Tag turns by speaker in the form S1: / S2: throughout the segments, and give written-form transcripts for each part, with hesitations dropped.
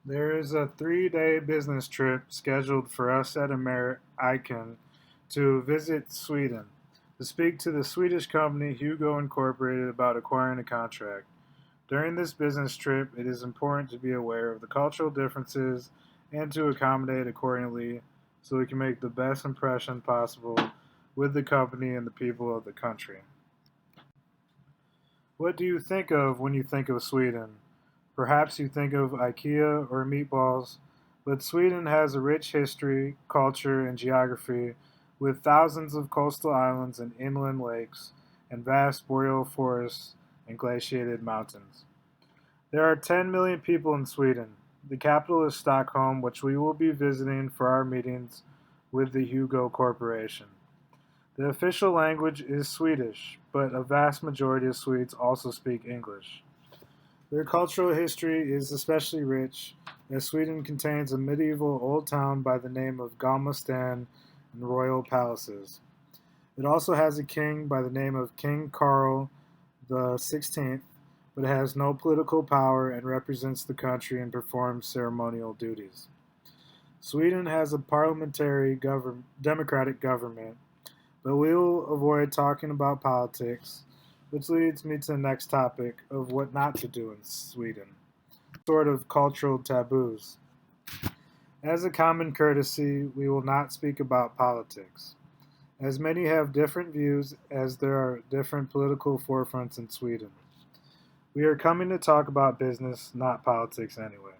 S1: There is a 3-day business trip scheduled for us at Icon to visit Sweden to speak to the Swedish company Hugo Incorporated about acquiring a contract. During this business trip, it is important to be aware of the cultural differences and to accommodate accordingly so we can make the best impression possible with the company and the people of the country. What do you think of when you think of Sweden? Perhaps you think of IKEA or meatballs, but Sweden has a rich history, culture, and geography with thousands of coastal islands and inland lakes and vast boreal forests and glaciated mountains. There are 10 million people in Sweden. The capital is Stockholm, which we will be visiting for our meetings with the Hugo Corporation. The official language is Swedish, but a vast majority of Swedes also speak English. Their cultural history is especially rich, as Sweden contains a medieval old town by the name of Galmastan and royal palaces. It also has a king by the name of King Carl the 16th, but has no political power and represents the country and performs ceremonial duties. Sweden has a democratic government, but we will avoid talking about politics, which leads me to the next topic of what not to do in Sweden. Sort of cultural taboos. As a common courtesy, we will not speak about politics, as many have different views as there are different political forefronts in Sweden. We are coming to talk about business, not politics anyway.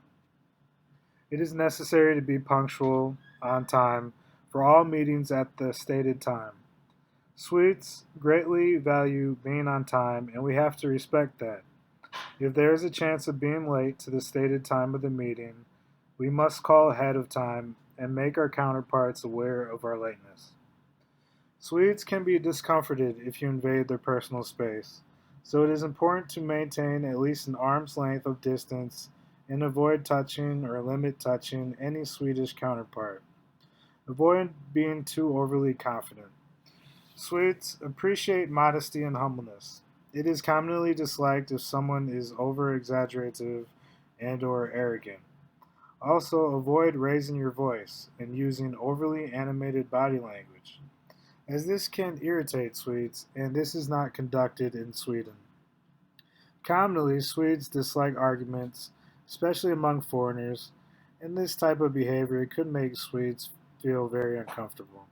S1: It is necessary to be punctual, on time, for all meetings at the stated time. Swedes greatly value being on time, and we have to respect that. If there is a chance of being late to the stated time of the meeting, we must call ahead of time and make our counterparts aware of our lateness. Swedes can be discomforted if you invade their personal space, so it is important to maintain at least an arm's length of distance and avoid touching or limit touching any Swedish counterpart. Avoid being too overly confident. Swedes appreciate modesty and humbleness. It is commonly disliked if someone is over-exaggerative and or arrogant. Also, avoid raising your voice and using overly animated body language, as this can irritate Swedes, and this is not conducted in Sweden. Commonly, Swedes dislike arguments, especially among foreigners, and this type of behavior could make Swedes feel very uncomfortable.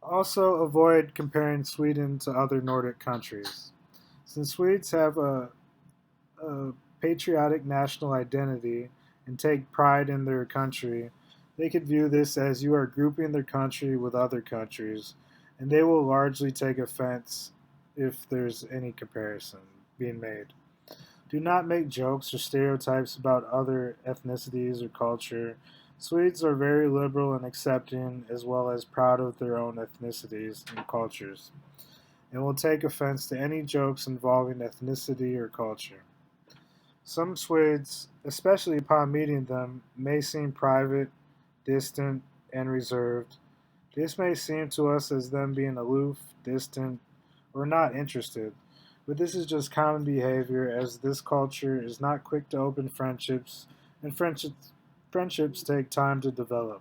S1: Also, avoid comparing Sweden to other Nordic countries. Since Swedes have a patriotic national identity and take pride in their country, they could view this as you are grouping their country with other countries, and they will largely take offense if there's any comparison being made. Do not make jokes or stereotypes about other ethnicities or culture. Swedes are very liberal and accepting, as well as proud of their own ethnicities and cultures, and will take offense to any jokes involving ethnicity or culture. Some Swedes, especially upon meeting them, may seem private, distant, and reserved. This may seem to us as them being aloof, distant, or not interested, but this is just common behavior as this culture is not quick to open friendships, and friendships take time to develop.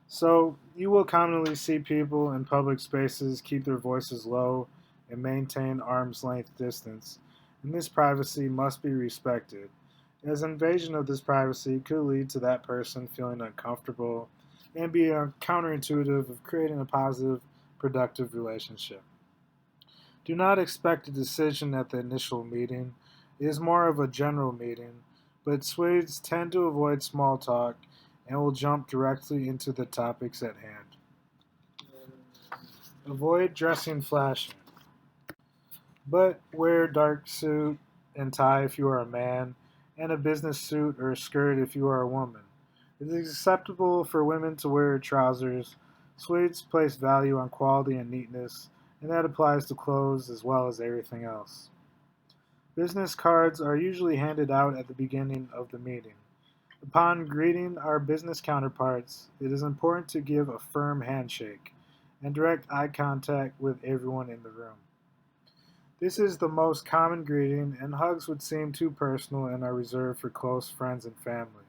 S1: So, you will commonly see people in public spaces keep their voices low and maintain arm's length distance, and this privacy must be respected, as invasion of this privacy could lead to that person feeling uncomfortable and be counterintuitive of creating a positive, productive relationship. Do not expect a decision at the initial meeting. It is more of a general meeting, but Swedes tend to avoid small talk and will jump directly into the topics at hand. Avoid dressing flashy, but wear dark suit and tie if you are a man, and a business suit or a skirt if you are a woman. It is acceptable for women to wear trousers. Swedes place value on quality and neatness, and that applies to clothes as well as everything else. Business cards are usually handed out at the beginning of the meeting. Upon greeting our business counterparts, it is important to give a firm handshake and direct eye contact with everyone in the room. This is the most common greeting, and hugs would seem too personal and are reserved for close friends and family.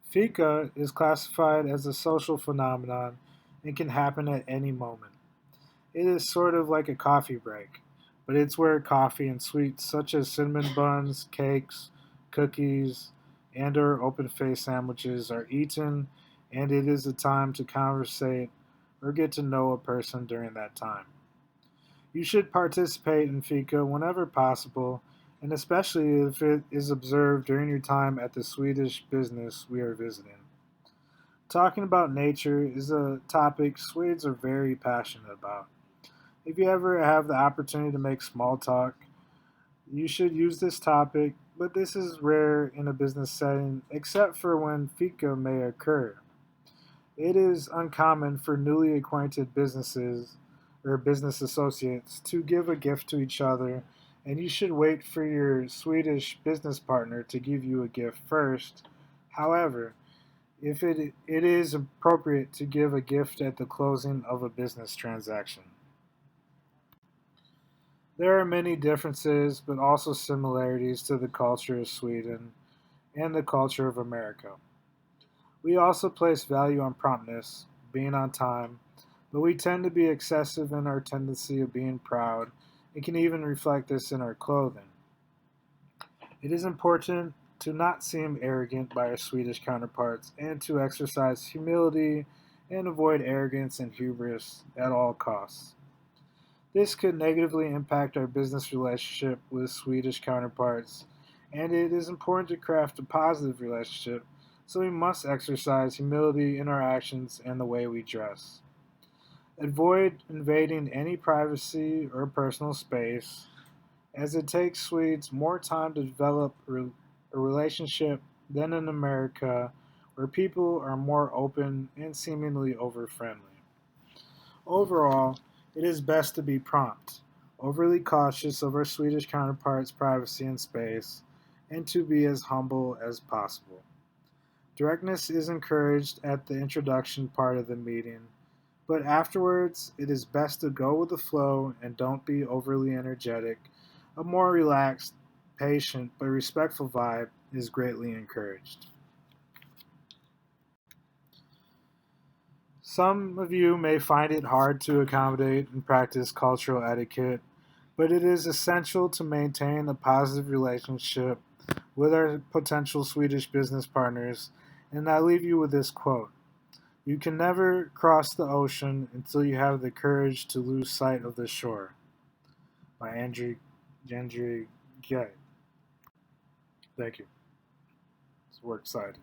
S1: Fika is classified as a social phenomenon and can happen at any moment. It is sort of like a coffee break, but it's where coffee and sweets such as cinnamon buns, cakes, cookies, and or open-faced sandwiches are eaten, and it is a time to conversate or get to know a person during that time. You should participate in Fika whenever possible, and especially if it is observed during your time at the Swedish business we are visiting. Talking about nature is a topic Swedes are very passionate about. If you ever have the opportunity to make small talk, you should use this topic, but this is rare in a business setting, except for when fika may occur. It is uncommon for newly acquainted businesses or business associates to give a gift to each other, and you should wait for your Swedish business partner to give you a gift first. However, if it is appropriate to give a gift at the closing of a business transaction. There are many differences, but also similarities to the culture of Sweden and the culture of America. We also place value on promptness, being on time, but we tend to be excessive in our tendency of being proud and can even reflect this in our clothing. It is important to not seem arrogant by our Swedish counterparts and to exercise humility and avoid arrogance and hubris at all costs. This could negatively impact our business relationship with Swedish counterparts, and it is important to craft a positive relationship, so we must exercise humility in our actions and the way we dress. Avoid invading any privacy or personal space, as it takes Swedes more time to develop a relationship than in America, where people are more open and seemingly over friendly. Overall, it is best to be prompt, overly cautious of our Swedish counterparts' privacy and space, and to be as humble as possible. Directness is encouraged at the introduction part of the meeting, but afterwards it is best to go with the flow and don't be overly energetic. A more relaxed, patient, but respectful vibe is greatly encouraged. Some of you may find it hard to accommodate and practice cultural etiquette, but it is essential to maintain a positive relationship with our potential Swedish business partners. And I leave you with this quote: "You can never cross the ocean until you have the courage to lose sight of the shore." By Andrew Gay. Thank you. We're excited.